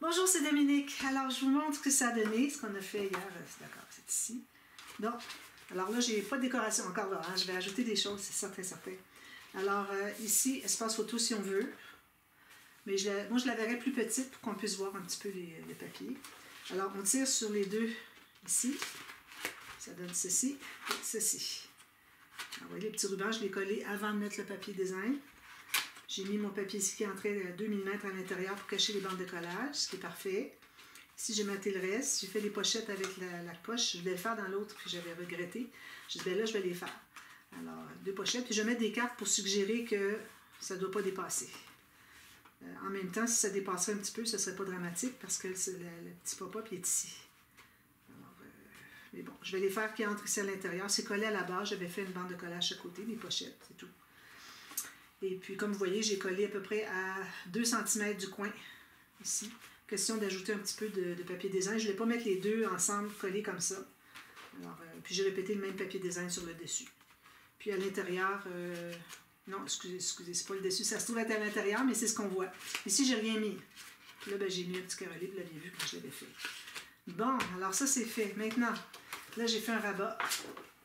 Bonjour, c'est Dominique. Alors, je vous montre ce que ça a donné, ce qu'on a fait hier. D'accord, c'est ici. Donc, alors là, j'ai pas de décoration encore là. Hein. Je vais ajouter des choses, c'est certain, certain. Alors, ici, espace photo si on veut. Mais moi, je la verrais plus petite pour qu'on puisse voir un petit peu les papiers. Alors, on tire sur les deux ici. Ça donne ceci et ceci. Alors, vous voyez, les petits rubans, je les ai collés avant de mettre le papier design. J'ai mis mon papier ici qui est entré à 2 mm à l'intérieur pour cacher les bandes de collage, ce qui est parfait. Ici, j'ai maté le reste. J'ai fait les pochettes avec la poche. Je voulais le faire dans l'autre, puis j'avais regretté. Je dis, ben là, je vais les faire. Alors, 2 pochettes. Puis je vais mettre des cartes pour suggérer que ça ne doit pas dépasser. En même temps, si ça dépasserait un petit peu, ce ne serait pas dramatique parce que le petit pop-up est ici. Alors, mais bon, je vais les faire qui entrent ici à l'intérieur. C'est collé à la base. J'avais fait une bande de collage à côté, mes pochettes, c'est tout. Et puis, comme vous voyez, j'ai collé à peu près à 2 cm du coin, ici. Question d'ajouter un petit peu de papier design. Je ne voulais pas mettre les deux ensemble collés comme ça. Alors, puis j'ai répété le même papier design sur le dessus. Puis à l'intérieur, non, excusez, c'est pas le dessus, ça se trouve être à l'intérieur, mais c'est ce qu'on voit. Ici, j'ai rien mis. Puis là, ben, j'ai mis un petit carrelé, vous l'aviez vu quand je l'avais fait. Bon, alors ça, c'est fait. Maintenant, là, j'ai fait un rabat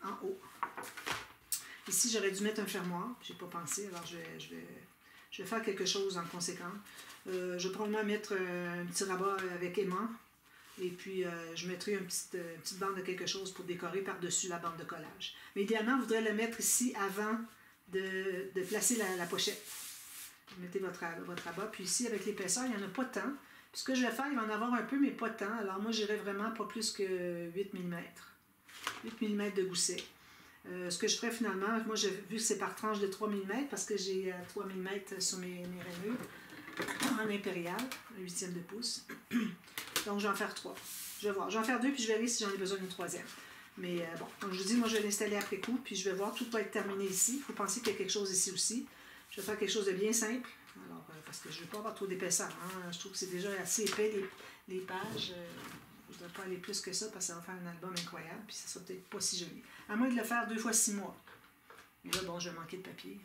en haut. Ici, j'aurais dû mettre un fermoir. Je n'ai pas pensé, alors je vais faire quelque chose en conséquence. Je vais probablement mettre un petit rabat avec aimant. Et puis, je mettrai une petite bande de quelque chose pour décorer par-dessus la bande de collage. Mais idéalement, vous voudrez le mettre ici avant de placer la pochette. Vous mettez votre rabat. Puis ici, avec l'épaisseur, il n'y en a pas tant. Puis ce que je vais faire, il va en avoir un peu, mais pas tant. Alors moi, j'irai vraiment pas plus que 8 mm. 8 mm de gousset. Ce que je ferais finalement, moi j'ai vu que c'est par tranche de 3 mm parce que j'ai 3 mm sur mes rainures en impérial, un 1/8 de pouce. Donc je vais en faire 3. Je vais voir. Je vais en faire 2 puis je verrai si j'en ai besoin d'une 3e. Mais bon, comme je vous dis, moi je vais l'installer après coup puis je vais voir, tout va être terminé ici. Il faut penser qu'il y a quelque chose ici aussi. Je vais faire quelque chose de bien simple. Alors, parce que je ne veux pas avoir trop d'épaisseur. Hein. Je trouve que c'est déjà assez épais les pages. Je ne voudrais pas aller plus que ça parce que ça va faire un album incroyable, puis ça sera peut-être pas si joli. À moins de le faire 2 fois 6 mois. Mais là, bon, je vais manquer de papier.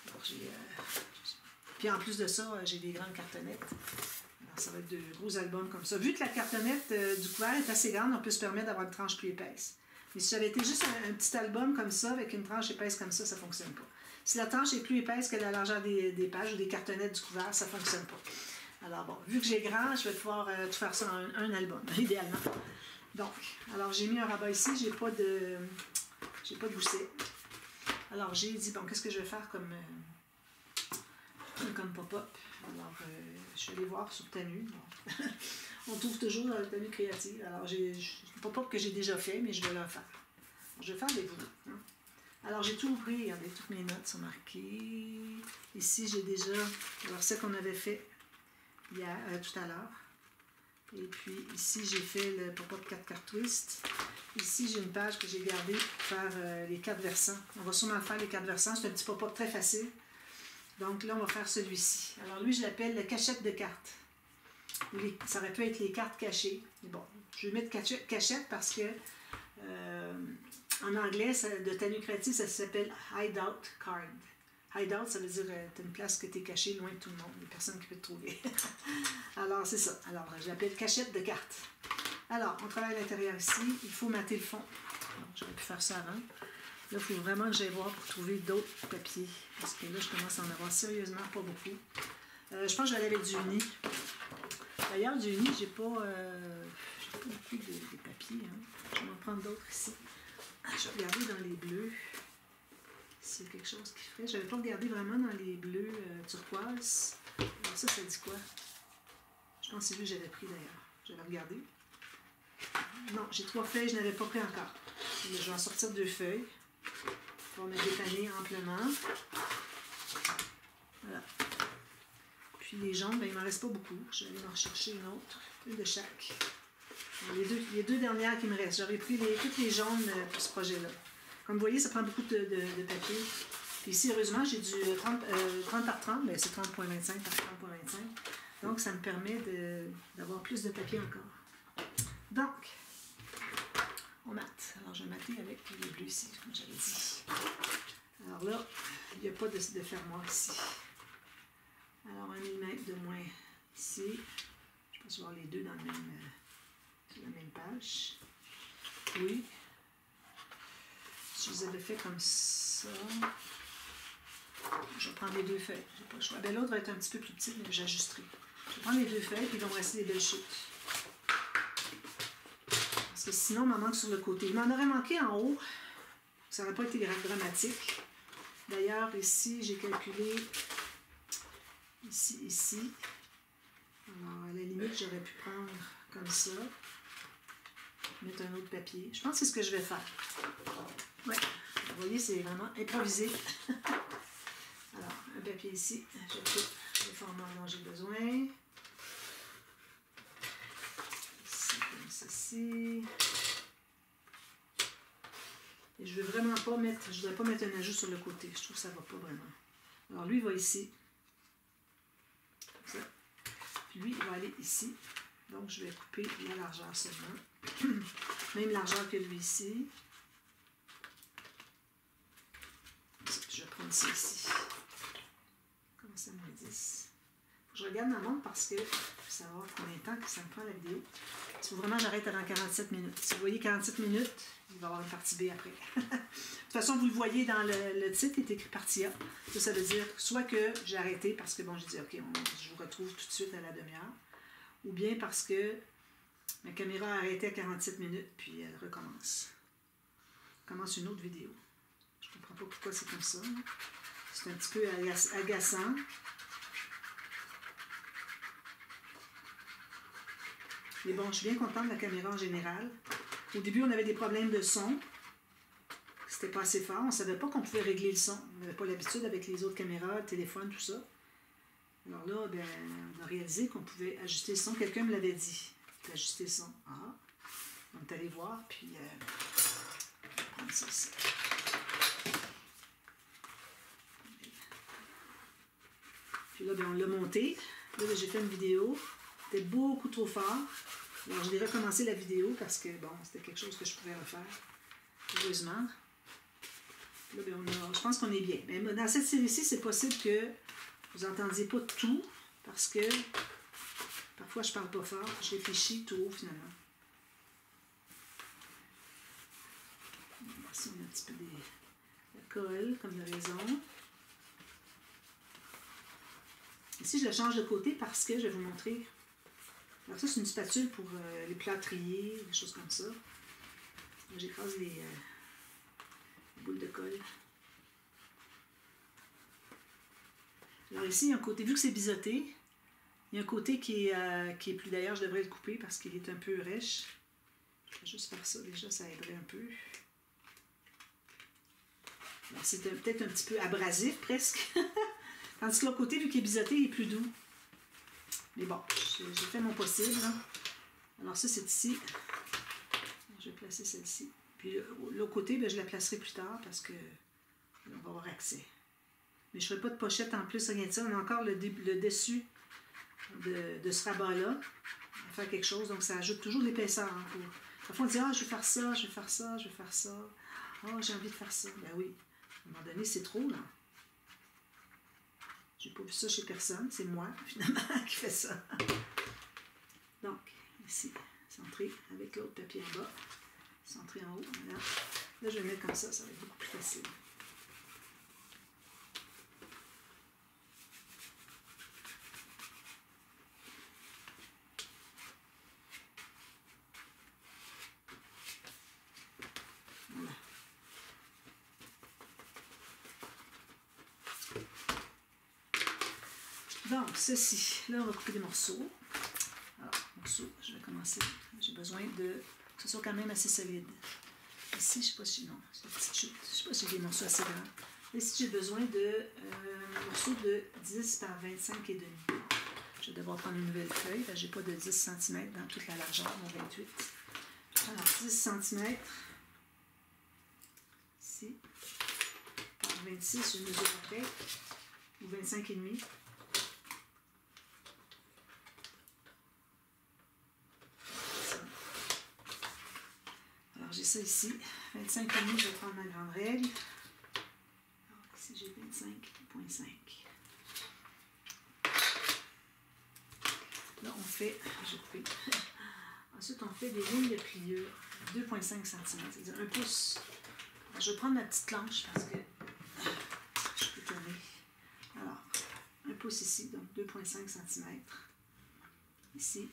Alors, puis en plus de ça, j'ai des grandes cartonnettes. Alors, ça va être de gros albums comme ça. Vu que la cartonnette du couvert est assez grande, on peut se permettre d'avoir une tranche plus épaisse. Mais si j'avais été juste un petit album comme ça, avec une tranche épaisse comme ça ne fonctionne pas. Si la tranche est plus épaisse que la largeur des pages ou des cartonnettes du couvert, ça ne fonctionne pas. Alors bon, vu que j'ai grand, je vais pouvoir tout faire ça en un album, idéalement. Donc, alors j'ai mis un rabat ici, j'ai pas de gousset. Alors j'ai dit, bon, qu'est-ce que je vais faire comme pop-up? Alors, je vais aller voir sur Tanu. Bon. On trouve toujours dans la Tanu créative. Alors, j'ai un pop-up que j'ai déjà fait, mais je vais le faire. Je vais faire des photos. Hein. Alors, j'ai tout pris, regardez, toutes mes notes sont marquées. Ici, j'ai déjà alors ce qu'on avait fait hier, tout à l'heure. Et puis ici, j'ai fait le pop-up 4 cartes twist. Ici, j'ai une page que j'ai gardée pour faire les 4 versants. On va sûrement faire les 4 versants. C'est un petit pop-up très facile. Donc là, on va faire celui-ci. Alors lui, je l'appelle le cachette de cartes. Ça aurait pu être les cartes cachées. Mais bon, je vais mettre cachette parce que en anglais, de Tanu Créative, ça s'appelle Hideout Card. Hideout, ça veut dire tu as une place que tu es caché loin de tout le monde, des personnes qui peuvent te trouver. Alors, c'est ça. Alors, je l'appelle cachette de cartes. Alors, on travaille à l'intérieur ici. Il faut mater le fond. J'aurais pu faire ça avant. Là, il faut vraiment que j'aille voir pour trouver d'autres papiers. Parce que là, je commence à en avoir sérieusement pas beaucoup. Je pense que je vais aller avec du uni. D'ailleurs, du uni, j'ai pas beaucoup de papiers. Hein. Je vais en prendre d'autres ici. Je vais regarder dans les bleus. S'il y a quelque chose qui ferait. Je n'avais pas regardé vraiment dans les bleus turquoise. Alors ça dit quoi? Je pense que c'est lui que j'avais pris d'ailleurs. J'avais regardé. Non, j'ai 3 feuilles, je n'avais pas pris encore. Mais je vais en sortir 2 feuilles. On a dépanné amplement. Voilà. Puis les jaunes, ben, il ne m'en reste pas beaucoup. Je vais aller en rechercher une autre. Une de chaque. Les deux dernières qui me restent. J'aurais pris toutes les jaunes pour ce projet-là. Comme vous voyez, ça prend beaucoup de papier. Puis ici, heureusement, j'ai du 30 par 30, mais c'est 30,25 par 30,25. Donc, ça me permet d'avoir plus de papier encore. Donc, on mate. Alors, je vais mater avec les bleus ici, comme j'avais dit. Alors là, il n'y a pas de fermoir ici. Alors, 1 mm de moins ici. pense voir les deux dans le même, sur la même page. Oui. Si je les avais fait comme ça, je vais prendre les deux feuilles. J'ai pas le choix. Ben, l'autre va être un petit peu plus petite, mais j'ajusterai. Je vais prendre les deux feuilles, puis il va me rester des belles chutes. Parce que sinon, il m'en manque sur le côté. Il m'en aurait manqué en haut. Ça n'aurait pas été dramatique. D'ailleurs, ici, j'ai calculé ici. Alors, à la limite, j'aurais pu prendre comme ça. Mettre un autre papier. Je pense que c'est ce que je vais faire. Ouais. Vous voyez, c'est vraiment improvisé. Alors, un papier ici. J'ai tout le format dont j'ai besoin. Ici, comme ceci. Et je ne veux vraiment pas mettre, je voudrais pas mettre un ajout sur le côté. Je trouve que ça ne va pas vraiment. Alors, lui, il va ici. Comme ça. Puis lui, il va aller ici. Donc, je vais couper la largeur seulement. Même largeur que lui ici. Je vais prendre ça ici. Comment ça, moins 10? Faut que je regarde ma montre parce que je veux savoir combien de temps que ça me prend la vidéo. Il faut vraiment que j'arrête avant 47 minutes. Si vous voyez 47 minutes, il va y avoir une partie B après. De toute façon, vous le voyez dans le titre, il est écrit partie A. Ça veut dire soit que j'ai arrêté parce que, bon, j'ai dit, OK, je vous retrouve tout de suite à la demi-heure. Ou bien parce que ma caméra a arrêté à 47 minutes, puis elle recommence. Elle commence une autre vidéo. Je ne comprends pas pourquoi c'est comme ça. C'est un petit peu agaçant. Mais bon, je suis bien contente de la caméra en général. Au début, on avait des problèmes de son. C'était pas assez fort. On ne savait pas qu'on pouvait régler le son. On n'avait pas l'habitude avec les autres caméras, téléphone, tout ça. Alors là, ben, on a réalisé qu'on pouvait ajuster le son. Quelqu'un me l'avait dit. Ajuster le son. Ah. On est allé voir, puis on va prendre ça ici. Puis là, ben, on l'a monté. Là, j'ai fait une vidéo. C'était beaucoup trop fort. Alors, je vais recommencer la vidéo parce que, bon, c'était quelque chose que je pouvais refaire. Heureusement. Là, ben, je pense qu'on est bien. Mais dans cette série-ci, c'est possible que vous n'entendiez pas tout parce que parfois, je ne parle pas fort. Je réfléchis tout haut, finalement. Ici, on a un petit peu de colle, comme de raison. Ici, je le change de côté parce que je vais vous montrer. Alors ça, c'est une spatule pour les plâtriers, des choses comme ça. J'écrase les boules de colle. Alors ici, il y a un côté, vu que c'est biseauté, il y a un côté qui est plus, d'ailleurs, je devrais le couper parce qu'il est un peu rêche. Je vais juste faire ça, déjà, ça aiderait un peu. Alors c'est peut-être un petit peu abrasif, presque. Tandis que l'autre côté, vu qu'il est biseauté, il est plus doux. Mais bon, j'ai fait mon possible. Hein. Alors ça, c'est ici. Je vais placer celle-ci. Puis l'autre côté, ben, je la placerai plus tard parce que on va avoir accès. Mais je ne ferai pas de pochette en plus, rien de ça. On a encore le dessus de ce rabat-là. On va faire quelque chose, donc ça ajoute toujours de l'épaisseur. Hein, parfois, on dit, ah, je vais faire ça, je vais faire ça, je vais faire ça. Ah, j'ai envie de faire ça. Ben oui, à un moment donné, c'est trop, là. J'ai pas vu ça chez personne, c'est moi, finalement, qui fait ça. Donc, ici, centré avec l'autre papier en bas, centré en haut, voilà. Là, je vais le mettre comme ça va être beaucoup plus facile. Voilà. Donc, ceci, là, on va couper des morceaux. Alors, morceaux, je vais commencer. J'ai besoin que ce soit quand même assez solide. Ici, je ne sais pas si, non, c'est une petite chute. Je ne sais pas si j'ai des morceaux assez grands. Ici, j'ai besoin de morceaux de 10 par 25 et demi. Je vais devoir prendre une nouvelle feuille. Je n'ai pas de 10 cm dans toute la largeur, mon 28. Alors, 10 cm. Ici. Par 26, je mesure après. Ou 25 et demi. J'ai ça ici, 25,5, je vais prendre ma grande règle. Alors, ici, j'ai 25,5. Là, on fait, j'ai coupé. Ensuite, on fait des lignes de pliure, 2,5 cm, c'est-à-dire 1 pouce. Alors, je vais prendre ma petite planche parce que je peux tourner. Alors, 1 pouce ici, donc 2,5 cm. Ici.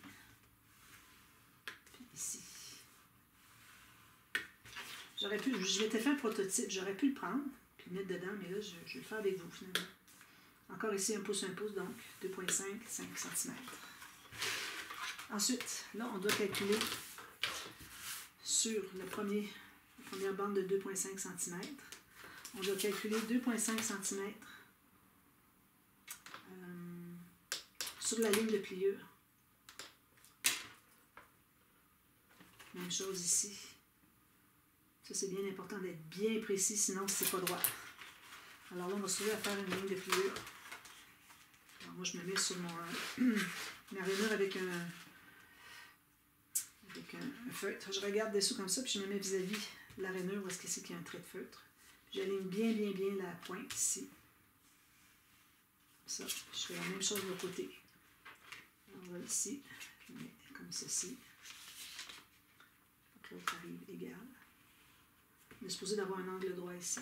Puis ici. J'aurais pu, je m'étais fait un prototype, j'aurais pu le prendre, puis le mettre dedans, mais là, je vais le faire avec vous, finalement. Encore ici, 1 pouce, donc 2,5, 5 cm. Ensuite, là, on doit calculer sur la première bande de 2,5 cm. On doit calculer 2,5 cm sur la ligne de pliure. Même chose ici. Ça, c'est bien important d'être bien précis, sinon c'est pas droit. Alors là, on va se trouver à faire une ligne de pliure. Alors moi, je me mets sur ma rainure avec un feutre. Je regarde dessous comme ça, puis je me mets vis-à-vis la rainure où est-ce que c'est qu'il y a un trait de feutre. J'aligne bien la pointe ici. Ça, je fais la même chose de l'autre côté. On va ici, je mets comme ceci. Donc l'autre arrive égal. On est supposé d'avoir un angle droit ici.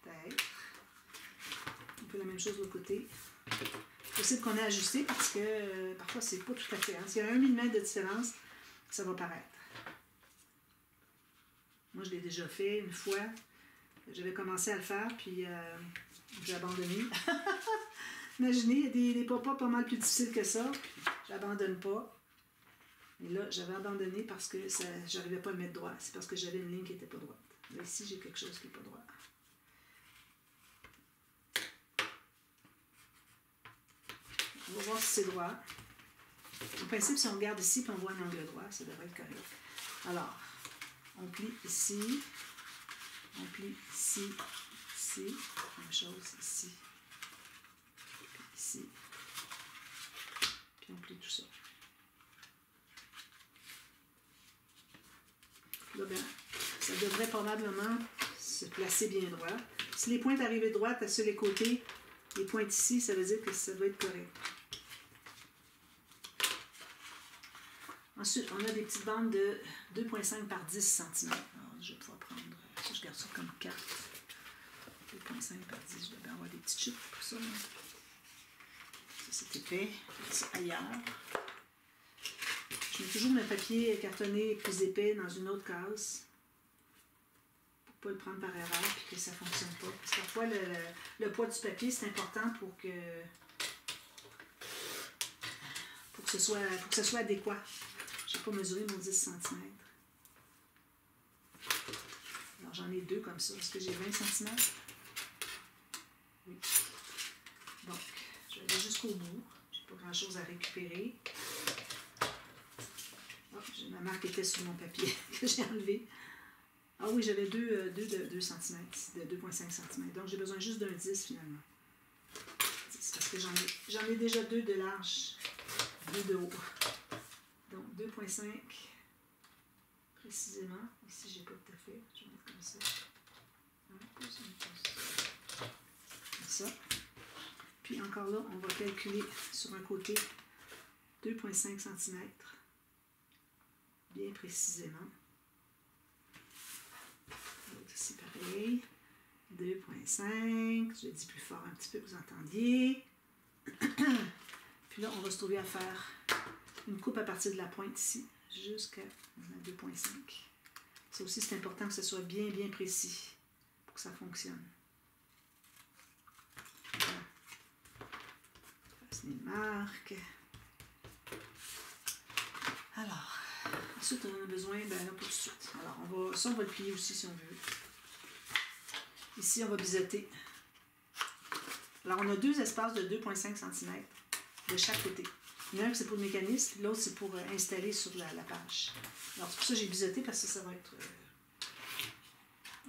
Peut-être. On fait la même chose de l'autre côté. C'est possible qu'on ait ajusté parce que parfois c'est pas tout à fait. Hein. S'il y a 1 mm de différence, ça va paraître. Moi, je l'ai déjà fait une fois. J'avais commencé à le faire, puis j'ai abandonné. Imaginez, il y a des papas pas mal plus difficiles que ça. J'abandonne pas. Et là, j'avais abandonné parce que je n'arrivais pas à le mettre droit. C'est parce que j'avais une ligne qui n'était pas droite. Là, ici, j'ai quelque chose qui n'est pas droit. On va voir si c'est droit. En principe, si on regarde ici et on voit un angle droit, ça devrait être correct. Alors, on plie ici. On plie ici. Ici. Même chose ici. Puis ici. Puis on plie tout ça. Là, bien, ça devrait probablement se placer bien droit. Si les pointes arrivent droites sur les côtés, les pointes ici, ça veut dire que ça doit être correct. Ensuite, on a des petites bandes de 2,5 par 10 cm. Alors, je vais pouvoir prendre, je garde ça comme 4. 2,5 par 10, je vais bien avoir des petites chutes pour ça. Ça, c'est épais. C'est ailleurs. Je mets toujours mon papier cartonné plus épais dans une autre case pour ne pas le prendre par erreur et que ça ne fonctionne pas. Parce que parfois, le poids du papier, c'est important pour que ce soit adéquat. Je n'ai pas mesuré mon 10 cm. Alors, j'en ai 2 comme ça. Est-ce que j'ai 20 cm? Oui. Donc, je vais aller jusqu'au bout. Je n'ai pas grand-chose à récupérer. Ma marque était sur mon papier que j'ai enlevé. Ah oui, j'avais 2 cm, de 2,5 cm. Donc, j'ai besoin juste d'un 10 finalement. C'est parce que j'en ai déjà 2 de large, 2 de haut. Donc, 2,5 précisément. Ici, j'ai pas tout à fait. Je vais mettre comme ça. Comme ça. Puis encore là, on va calculer sur un côté 2,5 cm. Bien précisément. L'autre aussi pareil. 2,5. Je le dis plus fort un petit peu, que vous entendiez. Puis là, on va se trouver à faire une coupe à partir de la pointe ici, jusqu'à 2,5. Ça aussi, c'est important que ce soit bien précis pour que ça fonctionne. Voilà. Façonner une marque. Alors, ensuite, on a besoin, ben là, pas tout de suite. Alors, on va le plier aussi si on veut. Ici, on va biseauter. Alors, on a 2 espaces de 2,5 cm de chaque côté. Il y en a un, c'est pour le mécanisme, l'autre, c'est pour installer sur la page. Alors, c'est pour ça que j'ai biseauté, parce que ça va être...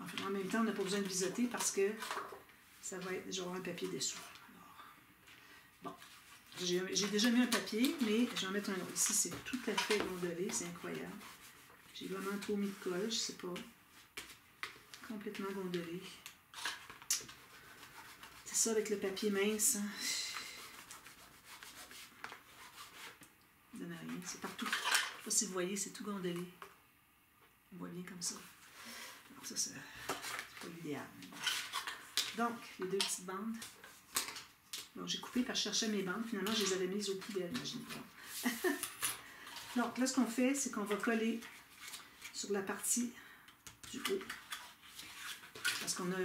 en même temps, on n'a pas besoin de biseauter parce que ça va être... J'aurai un papier dessous. Alors, bon. J'ai déjà mis un papier, mais je vais en mettre un autre. Ici, c'est tout à fait gondolé, c'est incroyable. J'ai vraiment trop mis de colle, je sais pas. Complètement gondolé. C'est ça avec le papier mince. Hein. c'est partout. Je ne sais pas si vous voyez, c'est tout gondolé. On voit bien comme ça. Alors ça, c'est pas l'idéal. Donc, les deux petites bandes. Bon, j'ai coupé parce que je cherchais mes bandes. Finalement, je les avais mises au poubelle, imaginez-vous. Donc, là, ce qu'on fait, c'est qu'on va coller sur la partie du haut. Parce qu'on a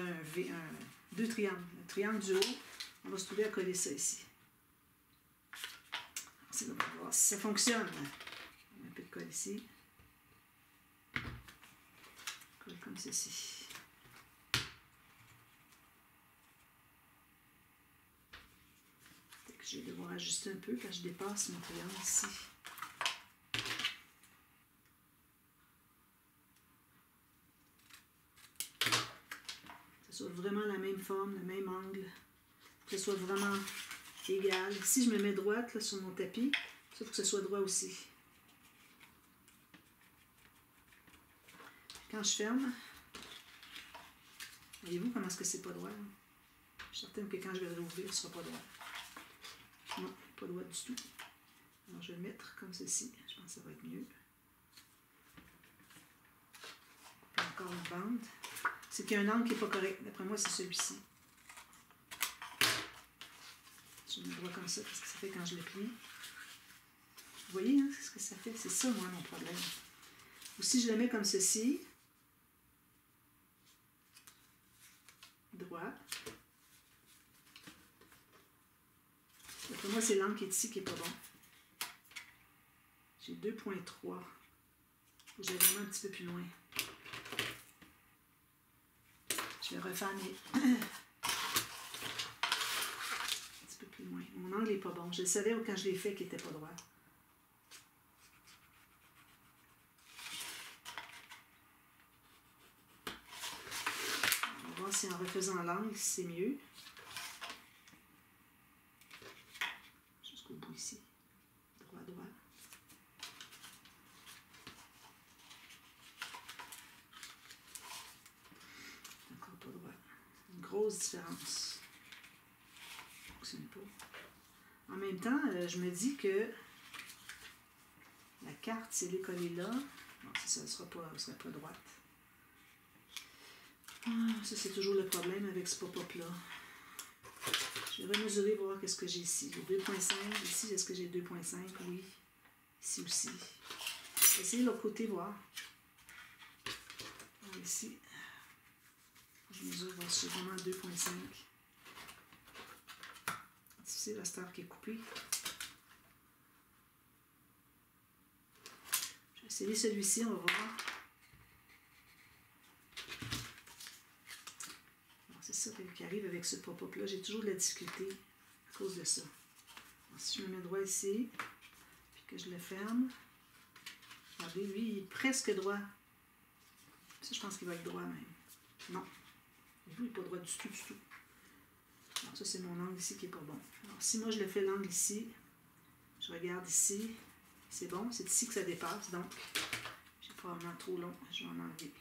deux triangles. Le triangle du haut, on va se trouver à coller ça ici. On va voir si ça fonctionne. On met un peu de colle ici. Colle comme ceci. Je vais devoir ajuster un peu quand je dépasse mon triangle ici. Que ce soit vraiment la même forme, le même angle. Que ce soit vraiment égal. Si je me mets droite là, sur mon tapis, il faut que ce soit droit aussi. Quand je ferme, voyez-vous comment est-ce que c'est pas droit? Hein? Je suis certaine que quand je vais le rouvrir, ce ne sera pas droit. Non, pas droit du tout. Alors je vais le mettre comme ceci. Je pense que ça va être mieux. Encore une bande. C'est qu'il y a un angle qui n'est pas correct. D'après moi, c'est celui-ci. Je le mets droit comme ça, parce que ça fait quand je le plie. Vous voyez, hein, ce que ça fait? C'est ça, moi, mon problème. Ou si je le mets comme ceci, droit. D'après moi, c'est l'angle qui est ici qui n'est pas bon. J'ai 2.3. J'ai vraiment un petit peu plus loin. Je vais refaire mes... un petit peu plus loin. Mon angle n'est pas bon. Je le savais quand je l'ai fait qu'il n'était pas droit. On va voir si en refaisant l'angle, c'est mieux. Jusqu'au bout ici. Droit, droit. Encore pas droit. Une grosse différence. Ça ne fonctionne pas. En même temps, je me dis que la carte, si elle est collée là, non, ça ne sera pas droite. Ah, ça, c'est toujours le problème avec ce pop-up-là. Je vais remesurer pour voir qu'est-ce que j'ai ici. J'ai 2.5. Ici, est-ce que j'ai 2.5? Oui. Ici aussi. Je vais essayer de l'autre côté, voir. Alors, ici, je mesure voir si j'ai vraiment 2.5. Difficile la star qui est coupée. Je vais essayer celui-ci, on va voir. C'est ça qui arrive avec ce pop-up-là. J'ai toujours de la difficulté à cause de ça. Alors, si je me mets droit ici, puis que je le ferme, regardez, lui, il est presque droit. Ça, je pense qu'il va être droit même. Non. Lui, il n'est pas droit du tout, du tout. Alors, ça, c'est mon angle ici qui n'est pas bon. Alors, si moi, je le fais l'angle ici, je regarde ici, c'est bon. C'est ici que ça dépasse, donc j'ai probablement trop long. Je vais en enlever.